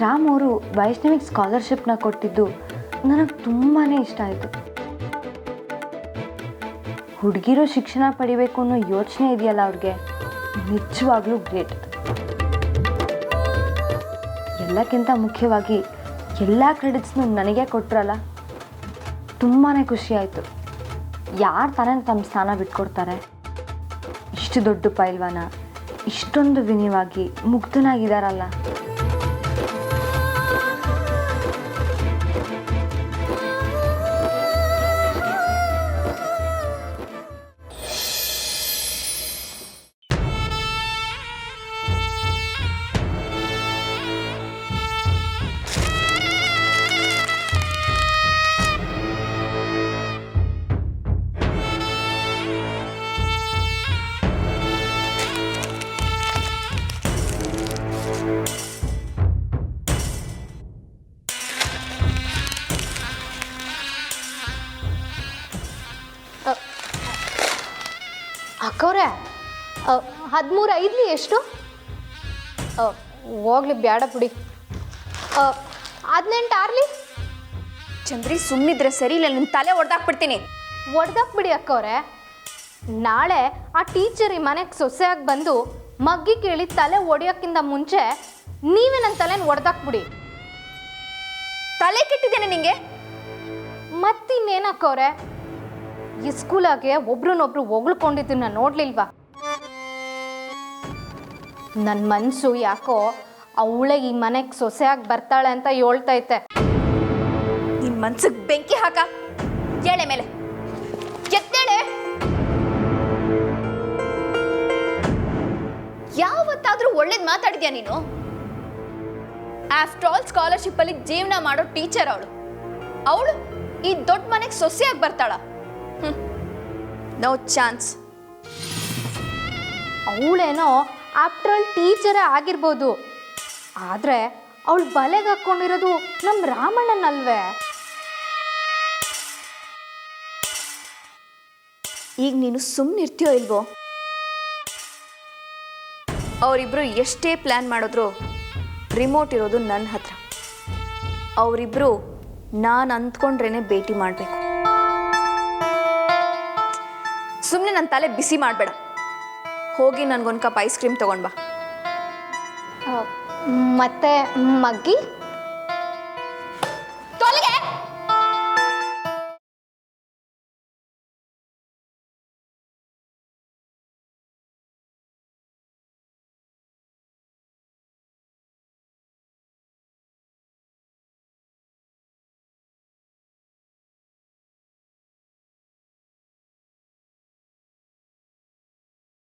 ರಾಮ್ ಅವರು ವೈಷ್ಣವಿಗೆ ಸ್ಕಾಲರ್ಶಿಪ್ನ ಕೊಟ್ಟಿದ್ದು ನನಗೆ ತುಂಬಾ ಇಷ್ಟ ಆಯಿತು. ಹುಡುಗಿರೋ ಶಿಕ್ಷಣ ಪಡಿಬೇಕು ಅನ್ನೋ ಯೋಚನೆ ಇದೆಯಲ್ಲ ಅವ್ರಿಗೆ, ನಿಜವಾಗ್ಲೂ ಗ್ರೇಟ್. ಎಲ್ಲಕ್ಕಿಂತ ಮುಖ್ಯವಾಗಿ ಎಲ್ಲ ಕ್ರೆಡಿಟ್ಸ್ನು ನನಗೆ ಕೊಟ್ರಲ್ಲ, ತುಂಬಾ ಖುಷಿ ಆಯಿತು. ಯಾರು ತಾನೇ ತಮ್ಮ ಸ್ಥಾನ ಬಿಟ್ಕೊಡ್ತಾರೆ? ಇಷ್ಟು ದೊಡ್ಡ ಪೈಲ್ವಾನ ಇಷ್ಟೊಂದು ವಿನಯವಾಗಿ ಮುಗ್ಧನಾಗಿದ್ದಾರಲ್ಲ. ಅಕ್ಕವ್ರೆ 13 ಐದ್ಲಿ ಎಷ್ಟು? ಹೋಗ್ಲಿ ಬೇಡ ಬಿಡಿ. 18 ಆರ್ಲಿ? ಚಂದ್ರಿ ಸುಮ್ಮನಿದ್ರೆ ಸರಿ ಇಲ್ಲ, ನಿನ್ನ ತಲೆ ಹೊಡೆದಾಕ್ಬಿಡ್ತೀನಿ. ಹೊಡೆದಾಕ್ಬಿಡಿ ಅಕ್ಕವ್ರೆ. ನಾಳೆ ಆ ಟೀಚರ್ ಈ ಮನೆಗೆ ಸೊಸೆಯಾಗಿ ಬಂದು ಮಗ್ಗಿ ಕೇಳಿ ತಲೆ ಒಡೆಯೋಕ್ಕಿಂತ ಮುಂಚೆ ನೀವೇ ನನ್ನ ತಲೆನ ಹೊಡೆದಾಕ್ಬಿಡಿ. ತಲೆ ಕೆಟ್ಟಿದ್ದೇನೆ ನಿಂಗೆ? ಮತ್ತಿನ್ನೇನಕ್ಕವ್ರೆ, ಈ ಸ್ಕೂಲಾಗೆ ಒಬ್ರನ್ನೊಬ್ರು ಹೊಗಳ್ಕೊಂಡಿದ್ದನ್ನ ನೋಡ್ಲಿಲ್ವಾ? ನನ್ನ ಮನಸ್ಸು ಯಾಕೋ ಅವಳೆ ಈ ಮನೆಗೆ ಸೊಸೆಯಾಗಿ ಬರ್ತಾಳೆ ಅಂತ ಹೇಳ್ತೈತೆ. ನಿನ್ ಮನ್ಸಿಗೆ ಬೆಂಕಿ ಹಾಕ. ಎಳೆ ಮೇಲೆ ಎತ್ತೇಳೆ. ಯಾವತ್ತಾದ್ರೂ ಒಳ್ಳೇದ್ ಮಾತಾಡಿದ್ಯಾ ನೀನು? ಆಫ್ಟರ್ ಆಲ್ ಸ್ಕಾಲರ್ಶಿಪ್ ಅಲ್ಲಿ ಜೀವನ ಮಾಡೋ ಟೀಚರ್ ಅವಳು ಈ ದೊಡ್ಡ ಮನೆಗೆ ಸೊಸೆಯಾಗಿ ಬರ್ತಾಳ? No chance. ಅವಳೇನೋ ಆಫ್ಟರ್ ಆಲ್ ಟೀಚರೇ ಆಗಿರ್ಬೋದು, ಆದರೆ ಅವಳು ಬಲೆಗೆ ಹಾಕ್ಕೊಂಡಿರೋದು ನಮ್ಮ ರಾಮಣ್ಣನಲ್ವೇ? ಈಗ ನೀನು ಸುಮ್ಮನಿರ್ತೀಯೋ ಇಲ್ವೋ? ಅವರಿಬ್ರು ಎಷ್ಟೇ ಪ್ಲ್ಯಾನ್ ಮಾಡಿದ್ರು ರಿಮೋಟ್ ಇರೋದು ನನ್ನ ಹತ್ರ. ಅವರಿಬ್ರು ನಾನು ಅಂದ್ಕೊಂಡ್ರೇನೆ ಭೇಟಿ ಮಾಡಬೇಕು. ಸುಮ್ಮನೆ ನನ್ನ ತಲೆ ಬಿಸಿ ಮಾಡಬೇಡ. ಹೋಗಿ ನನಗೊಂದು ಕಪ್ ಐಸ್ ಕ್ರೀಮ್ ತೊಗೊಂಡು ಬಾ. ಮತ್ತೆ ಮಗ್ಗಿ